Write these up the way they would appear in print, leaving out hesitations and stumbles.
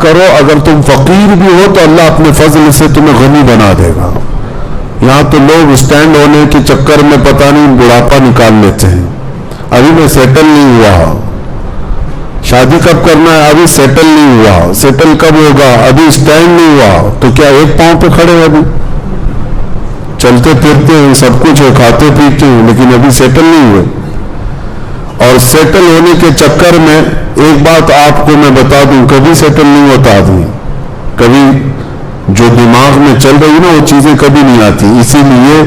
کرو, اگر تم فقیر بھی ہو تو اللہ اپنے فضل سے تمہیں غنی بنا دے گا. یہاں تو لوگ اسٹینڈ ہونے کے چکر میں پتہ نہیں بڑھاپا نکال لیتے ہیں. ابھی میں سیٹل نہیں ہوا, شادی کب کرنا ہے, ابھی سیٹل نہیں ہوا, سیٹل کب ہوگا, ابھی اسٹینڈ نہیں ہوا. تو کیا ایک پاؤں پہ کھڑے ہیں؟ ابھی چلتے پھرتے ہیں, سب کچھ ہے, کھاتے پیتے ہیں, لیکن ابھی سیٹل نہیں ہوئے. اور سیٹل ہونے کے چکر میں ایک بات آپ کو میں بتا دوں, کبھی سیٹل نہیں ہوتا آدمی. کبھی جو دماغ میں چل رہی نا وہ چیزیں کبھی نہیں آتی. اسی لیے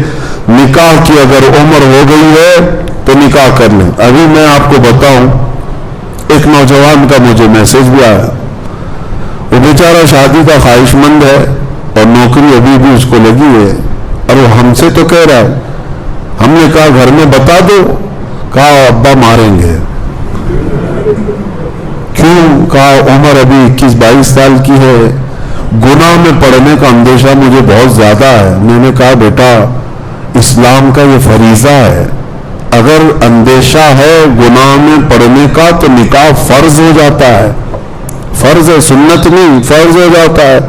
نکاح کی اگر عمر ہو گئی ہے تو نکاح کر لیں. ابھی میں آپ کو بتاؤں, ایک نوجوان کا مجھے میسج بھی آیا. وہ بیچارہ شادی کا خواہش مند ہے اور نوکری ابھی بھی اس کو لگی ہے, اور وہ ہم سے تو کہہ رہا ہے. ہم نے کہا گھر میں بتا دو, کہا ابا ماریں گے. کیوں؟ کہا عمر ابھی 21-22 سال کی ہے, گناہ میں پڑنے کا اندیشہ مجھے بہت زیادہ ہے. میں نے کہا بیٹا اسلام کا یہ فریضہ ہے, اگر اندیشہ ہے گناہ میں پڑنے کا تو نکاح فرض ہو جاتا ہے. فرض ہے, سنت نہیں, فرض ہو جاتا ہے.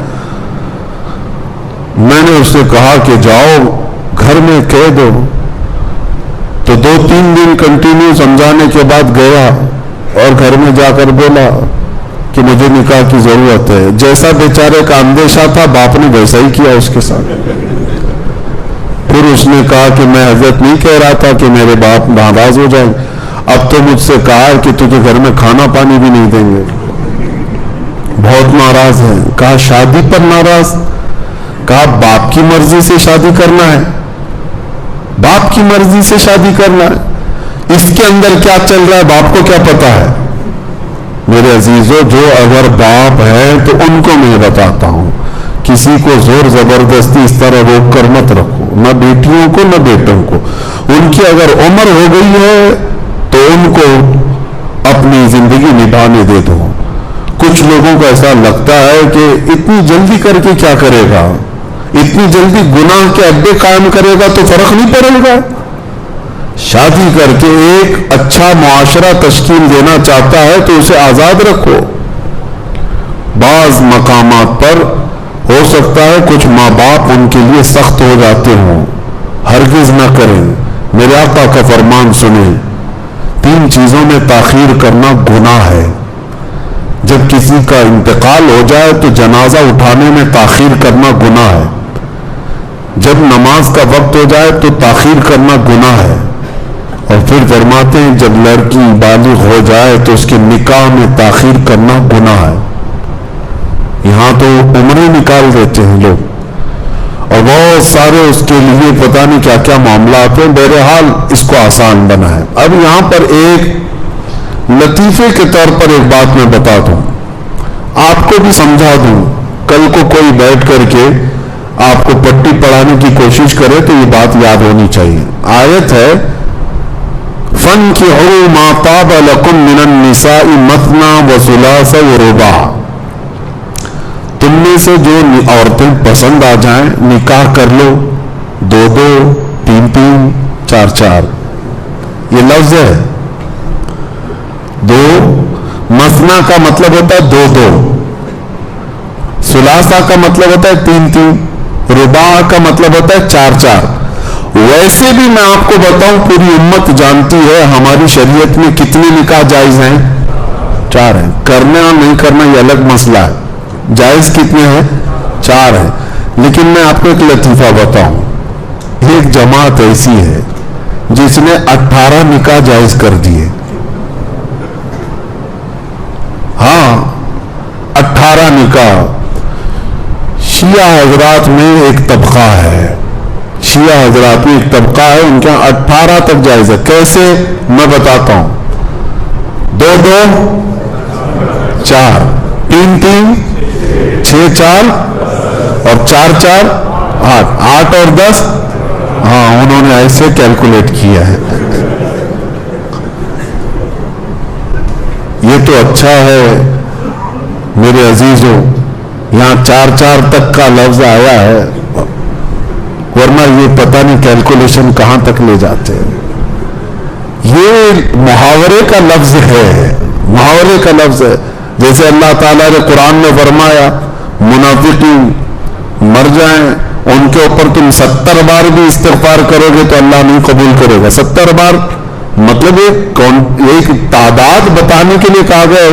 میں نے اس سے کہا کہ جاؤ گھر میں کہہ دو. تو 2-3 دن کنٹینیو سمجھانے کے بعد گیا اور گھر میں جا کر بولا کہ مجھے نکاح کی ضرورت ہے. جیسا بیچارے کا اندیشہ تھا باپ نے ویسا ہی کیا اس کے ساتھ. پھر اس نے کہا کہ میں حضرت نہیں کہہ رہا تھا کہ میرے باپ ناراض ہو جائیں, اب تو مجھ سے کہا کہ تجھے گھر میں کھانا پانی بھی نہیں دیں گے, بہت ناراض ہیں. کہا شادی پر ناراض؟ کہا باپ کی مرضی سے شادی کرنا ہے, باپ کی مرضی سے شادی کرنا ہے. اس کے اندر کیا چل رہا ہے باپ کو کیا پتا ہے؟ میرے عزیزوں, جو اگر باپ ہیں تو ان کو میں بتاتا ہوں, کسی کو زور زبردستی اس طرح روک کر مت رکھو, نہ بیٹیوں کو نہ بیٹوں کو. ان کی اگر عمر ہو گئی ہے تو ان کو اپنی زندگی نبھانے دے دو. کچھ لوگوں کو ایسا لگتا ہے کہ اتنی جلدی کر کے کیا کرے گا, اتنی جلدی گناہ کے اڈے قائم کرے گا تو فرق نہیں پڑے گا. شادی کر کے ایک اچھا معاشرہ تشکیل دینا چاہتا ہے تو اسے آزاد رکھو. بعض مقامات پر ہو سکتا ہے کچھ ماں باپ ان کے لیے سخت ہو جاتے ہوں, ہرگز نہ کریں. میرے آقا کا فرمان سنیں, 3 چیزوں میں تاخیر کرنا گناہ ہے. جب کسی کا انتقال ہو جائے تو جنازہ اٹھانے میں تاخیر کرنا گناہ ہے. جب نماز کا وقت ہو جائے تو تاخیر کرنا گناہ ہے. اور پھر فرماتے ہیں جب لڑکی بالغ ہو جائے تو اس کے نکاح میں تاخیر کرنا گناہ ہے. یہاں تو عمریں نکال دیتے ہیں لوگ, اور بہت سارے اس کے لیے پتہ نہیں کیا کیا معاملات ہیں. بہرحال اس کو آسان بنا ہے. اب یہاں پر ایک لطیفے کے طور پر ایک بات میں بتا دوں, آپ کو بھی سمجھا دوں. کل کو کوئی بیٹھ کر کے آپ کو پٹی پڑھانے کی کوشش کرے تو یہ بات یاد ہونی چاہیے. آیت ہے فَانْكِحُوا مَا طَابَ لَكُم مِّنَ النِّسَاءِ مَثْنَىٰ وَثُلَاثَ وَرُبَاعَ. تم میں سے جو عورتیں پسند آ جائیں نکاح کر لو, 2-2, 3-3, 4-4. یہ لفظ ہے. 2 مثنا کا مطلب ہوتا ہے 2-2, ثلاثہ کا مطلب ہوتا ہے 3-3, رباع کا مطلب ہوتا ہے 4-4. ویسے بھی میں آپ کو بتاؤں پوری امت جانتی ہے ہماری شریعت میں کتنے نکاح جائز ہیں, 4 ہیں. کرنا اور نہیں کرنا یہ الگ مسئلہ ہے. جائز کتنے ہیں؟ 4 ہیں. لیکن میں آپ کو ایک لطیفہ بتاؤں, ایک جماعت ایسی ہے جس نے 18 نکاح جائز کر دیے. ہاں 18 نکاح. شیعہ حضرات میں ایک طبقہ ہے, شیعہ حضرات میں ایک طبقہ ہے, ان کے 18 تک جائز ہے. کیسے؟ میں بتاتا ہوں. 2-2, 4, 3-3, 6-4 اور 4-4, 8. 8 اور 10, ہاں انہوں نے ایسے کیلکولیٹ کیا ہے. یہ تو اچھا ہے میرے عزیزوں, یہاں 4-4 تک کا لفظ آیا ہے, ورنہ یہ پتہ نہیں کیلکولیشن کہاں تک لے جاتے ہیں. یہ محاورے کا لفظ ہے, محاورے کا لفظ ہے. جیسے اللہ تعالیٰ نے قرآن میں فرمایا منافقین مر جائیں ان کے اوپر تم 70 بار بھی استغفار کرو گے تو اللہ نہیں قبول کرے گا. 70 بار مطلب ایک تعداد بتانے کے لیے کہا گیا,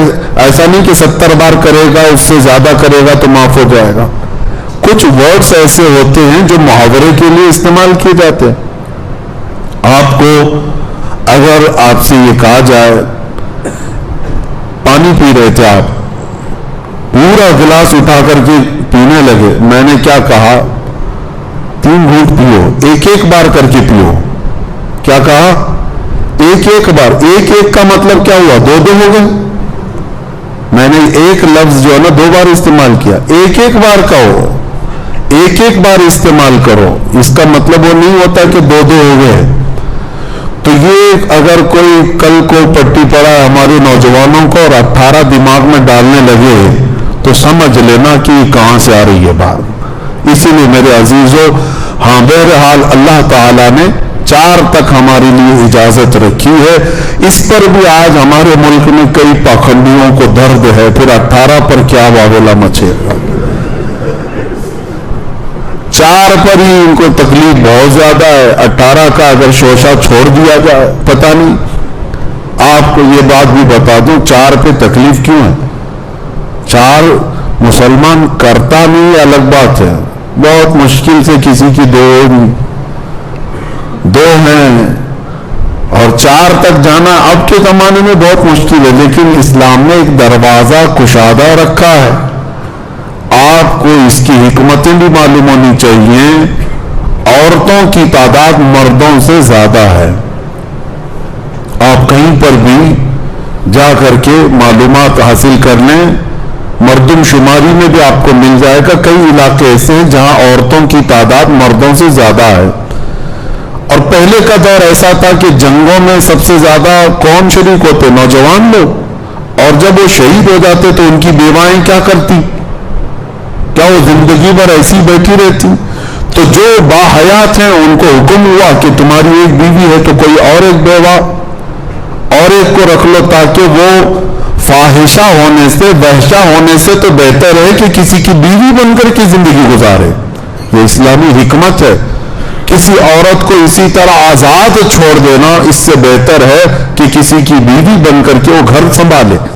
ایسا نہیں کہ 70 بار کرے گا اس سے زیادہ کرے گا تو معاف ہو جائے گا. کچھ ورڈز ایسے ہوتے ہیں جو محاورے کے لیے استعمال کیے جاتے ہیں. آپ کو اگر آپ سے یہ کہا جائے پانی پی رہے تھے آپ, پورا گلاس اٹھا کر کے پینے لگے, میں نے کیا کہا 3 گھونٹ پیو, ایک بار کر کے پیو. کیا کہا؟ ایک بار. ایک کا مطلب کیا ہوا؟ 2 ہو گئے. میں نے ایک لفظ جو ہے نا 2 بار استعمال کیا. ایک بار کہو, ایک بار استعمال کرو, اس کا مطلب وہ نہیں ہوتا کہ 2 ہو گئے. تو یہ اگر کوئی کل کو پٹی پڑا ہے ہمارے نوجوانوں کو اور 18 دماغ میں ڈالنے لگے تو سمجھ لینا کہ کہاں سے آ رہی ہے بات. اسی لیے میرے عزیزو, ہاں بہرحال اللہ تعالیٰ نے 4 تک ہمارے لیے اجازت رکھی ہے. اس پر بھی آج ہمارے ملک میں کئی پاکھنڈیوں کو درد ہے, پھر 18 پر کیا واویلا مچے گا. 4 پر ہی ان کو تکلیف بہت زیادہ ہے. 18 کا اگر شوشہ چھوڑ دیا جائے, پتہ نہیں. آپ کو یہ بات بھی بتا دوں 4 پہ تکلیف کیوں ہے. 4 مسلمان کرتا نہیں الگ بات ہے, بہت مشکل سے کسی کی 2 ہیں, اور 4 تک جانا اب کے زمانے میں بہت مشکل ہے. لیکن اسلام نے ایک دروازہ کشادہ رکھا ہے. آپ کو اس کی حکمتیں بھی معلوم ہونی چاہیے. عورتوں کی تعداد مردوں سے زیادہ ہے. آپ کہیں پر بھی جا کر کے معلومات حاصل کر لیں, مردم شماری میں بھی آپ کو مل جائے گا. کئی علاقے ایسے ہیں جہاں عورتوں کی تعداد مردوں سے زیادہ ہے. اور پہلے کا دور ایسا تھا کہ جنگوں میں سب سے زیادہ کون شریک ہوتے؟ نوجوان لوگ. اور جب وہ شہید ہو جاتے تو ان کی بیوائیں کیا کرتی؟ کیا وہ زندگی بھر ایسی بیٹھی رہتی؟ تو جو باحیات ہیں ان کو حکم ہوا کہ تمہاری ایک بیوی ہے تو کوئی اور ایک بیوہ اور ایک کو رکھ لو, تاکہ وہ فاحشہ ہونے سے وحشہ ہونے سے تو بہتر ہے کہ کسی کی بیوی بن کر کی زندگی گزارے. یہ اسلامی حکمت ہے. کسی عورت کو اسی طرح آزاد چھوڑ دینا اس سے بہتر ہے کہ کسی کی بیوی بن کر کے وہ گھر سنبھالے.